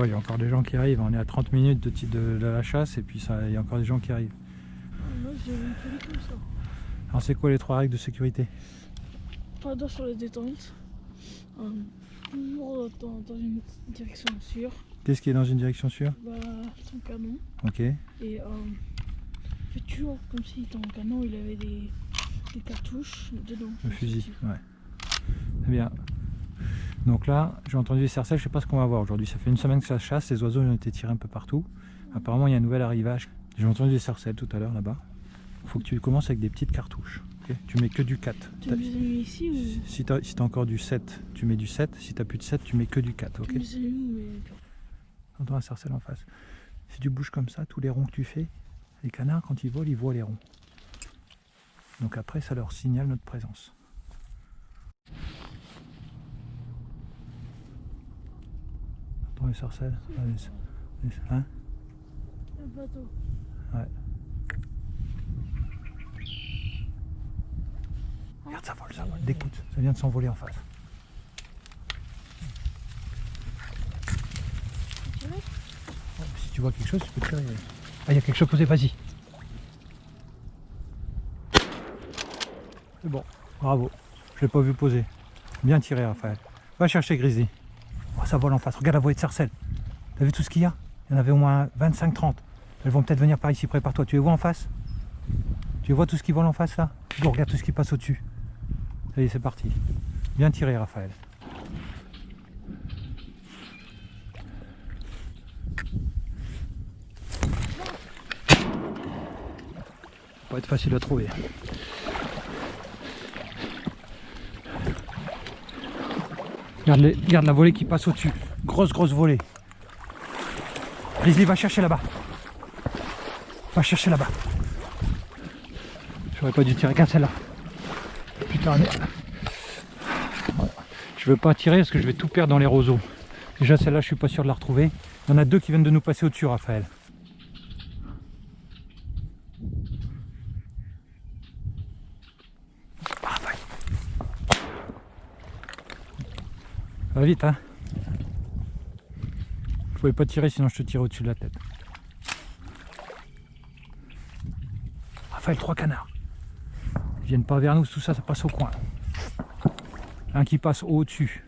vois, il y a encore des gens qui arrivent. On est à 30 minutes de la chasse et puis il y a encore des gens qui arrivent. Moi j'ai une folie comme ça. Alors c'est quoi les 3 règles de sécurité? Pas d'eau sur les détentes. Toujours dans une direction sûre. Qu'est-ce qui est dans une direction sûre? Bah, ton canon. Ok. Et fais toujours comme si ton canon il avait des cartouches dedans. Le fusil, ouais. Très bien. Donc là, j'ai entendu les cercelles, je sais pas ce qu'on va voir aujourd'hui. Ça fait une semaine que ça chasse, les oiseaux ont été tirés un peu partout. Apparemment, il y a un nouvel arrivage. J'ai entendu des cercelles tout à l'heure là-bas. Il faut que tu commences avec des petites cartouches. Okay, tu mets que du 4. Tu les as mis ici ou... Si tu as encore du 7, tu mets du 7. Si tu n'as plus de 7, tu mets que du 4. Okay, tu les as mis, mais... Entends la cercelle en face. Si tu bouges comme ça, tous les ronds que tu fais, les canards, quand ils voient les ronds. Donc après, ça leur signale notre présence. Entends les sarcelles? Hein? Un bateau. Ouais. Regarde, ça vole, écoute, ça vient de s'envoler en face. Si tu vois quelque chose, tu peux tirer. Ah, il y a quelque chose posé, vas-y. C'est bon, bravo. Je l'ai pas vu poser. Bien tiré, Raphaël. Va chercher Grizzly. Oh, ça vole en face. Regarde la volée de sarcelles. T'as vu tout ce qu'il y a? Il y en avait au moins 25-30. Elles vont peut-être venir par ici, prépare-toi. Tu les vois en face? Tu vois tout ce qui vole en face là? Bon, regarde tout ce qui passe au-dessus. Ça y est, c'est parti. Bien tiré, Raphaël. Ça va être facile à trouver. Regarde la volée qui passe au-dessus. Grosse volée. Grizzly, va chercher là-bas. Va chercher là-bas. J'aurais pas dû tirer qu'à celle-là. Putain, merde. Je veux pas tirer parce que je vais tout perdre dans les roseaux. Déjà celle-là, je suis pas sûr de la retrouver. Il y en a 2 qui viennent de nous passer au-dessus, Raphaël. Va vite, hein. Je pouvais pas tirer sinon je te tirais au-dessus de la tête. Raphaël, 3 canards. Ils viennent pas vers nous, tout ça, ça passe au coin. Un qui passe au-dessus.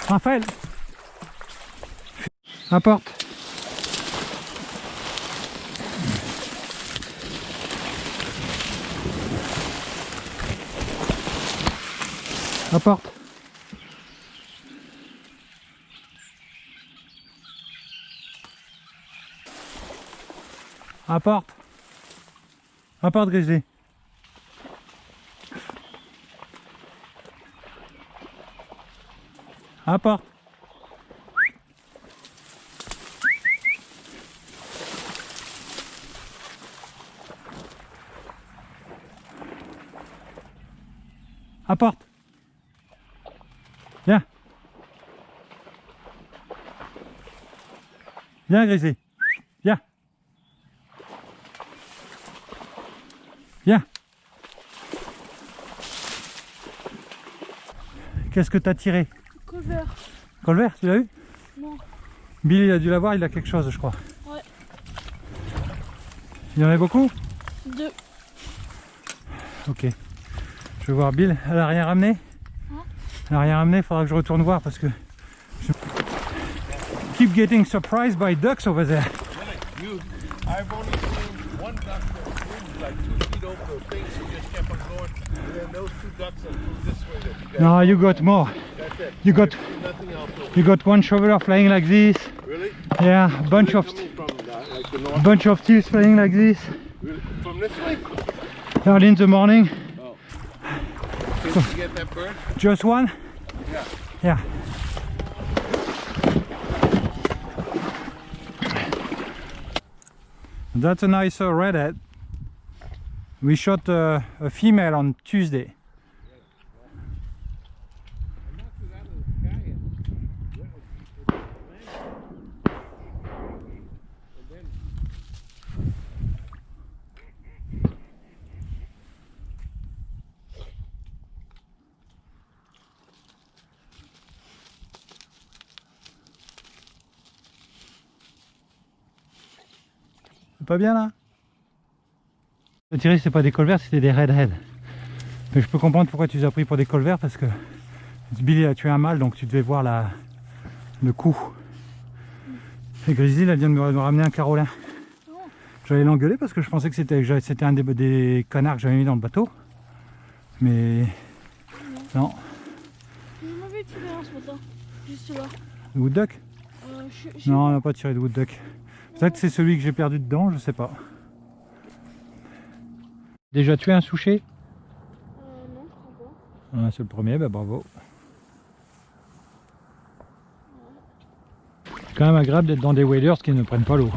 Raphaël, apporte. Apporte. Apporte. Apporte, Grizzly. Apporte. Apporte. Viens. Viens, Grizzly. Viens. Viens. Qu'est-ce que tu as tiré? Colvert. Colvert, tu l'as eu? Non. Bill, il a dû l'avoir, il a quelque chose, je crois. Ouais. Il y en a beaucoup? 2. Ok. Je vais voir Bill. Elle a rien ramené? Hein? Elle a rien ramené, il faudra que je retourne voir parce que... Keep getting surprised by ducks over there. You, I've only seen one duck that flew like 2 feet over the thing, so just kept on going. And then those 2 ducks that flew this way that you guys... No, you got more. That's it. You got... Nothing else over. You got one shoveler flying like this. Really? Yeah, a bunch of Coming from like the north. bunch of teals flying like this. Really? From this way? Early in the morning. Oh. Did you get that bird? Just one? Yeah. Yeah. That's a nicer redhead. We shot a female on Tuesday. C'est pas bien là? Le tiré c'est pas des colverts, c'était des redheads. Mais je peux comprendre pourquoi tu les as pris pour des colverts, parce que Billy a tué un mâle, donc tu devais voir le coup. Et Grizzly elle vient de me ramener un carolin. J'allais l'engueuler parce que je pensais que c'était un des canards que j'avais mis dans le bateau. Mais non. Je m'avais tiré un ce matin, juste là. Le wood duck? Non, on n'a pas tiré de wood duck. Peut-être que c'est celui que j'ai perdu dedans, je sais pas. Déjà tué un souchet? Non, je crois pas. Ah, c'est le premier, bah bravo. C'est quand même agréable d'être dans des waders qui ne prennent pas l'eau.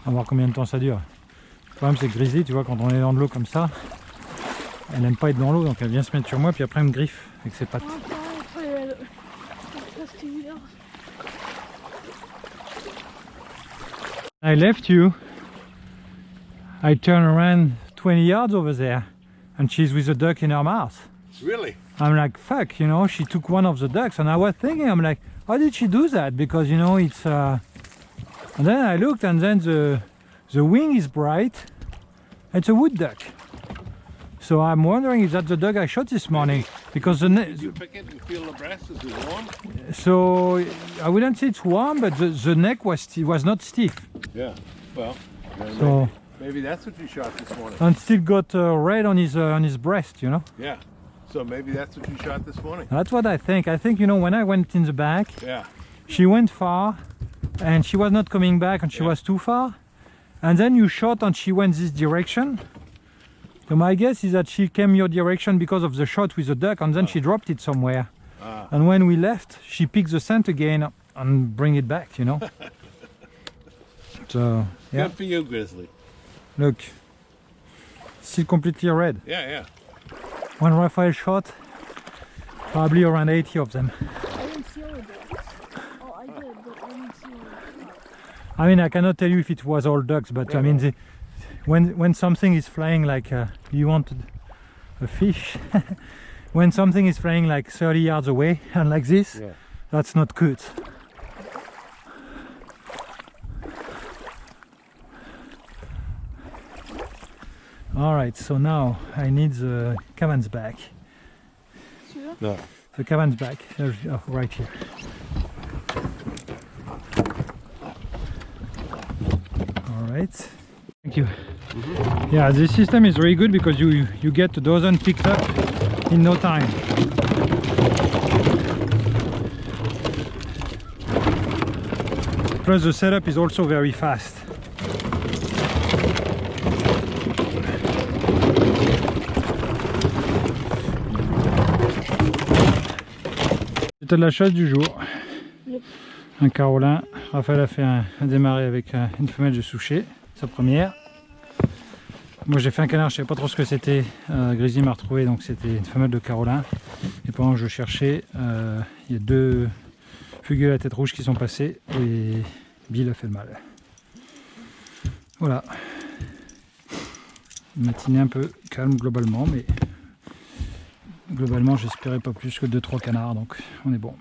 On va voir combien de temps ça dure. Le problème c'est que Grizzly, tu vois, quand on est dans de l'eau comme ça, elle n'aime pas être dans l'eau, donc elle vient se mettre sur moi, puis après elle me griffe avec ses pattes. I left you. I turn around 20 yards over there, and she's with a duck in her mouth. Really? I'm like, fuck, you know, she took one of the ducks, and I was thinking, I'm like, how did she do that? Because, you know, it's, and then I looked, and then the wing is bright. It's a wood duck. So I'm wondering if that's the duck I shot this morning, because Did you pick it and feel the breast? Is it warm? so I wouldn't say it's warm, but the neck was not stiff. Yeah. Well, then So maybe that's what you shot this morning. and still got red on his breast, you know. Yeah. So maybe that's what you shot this morning. That's what I think. I think, you know, when I went in the back, Yeah. she went far, and she was not coming back, and she was too far. And then you shot, and she went this direction. So my guess is that she came your direction because of the shot with the duck, and then she dropped it somewhere. And when we left, she picked the scent again and bring it back, you know. So yeah, Good for you, Grizzly. look, still completely red. Yeah, yeah. When Raphael shot, probably around 80 of them. I didn't see all the ducks. Oh, I did, but I didn't see all the ducks. I mean, I cannot tell you if it was all ducks, but I mean, when something is flying like you wanted a fish, when something is flying like 30 yards away and like this, that's not good. All right, so now I need the cavan's back. Celui-là? No. The cavan's back, right here. All right, thank you. Yeah, this system is very good because you get a dozen picked up in no time. Plus the setup is also very fast. C'était de la chasse du jour. Yep. Un carolin. Raphaël a fait un démarré avec une femelle de souchet, sa première. Moi j'ai fait un canard, je ne savais pas trop ce que c'était. Grizzly m'a retrouvé, donc c'était une femelle de carolin. Et pendant que je cherchais, il y a deux fugues à la tête rouge qui sont passés et Bill a fait le mal. Voilà. Une matinée un peu calme globalement, mais globalement j'espérais pas plus que 2-3 canards, donc on est bon.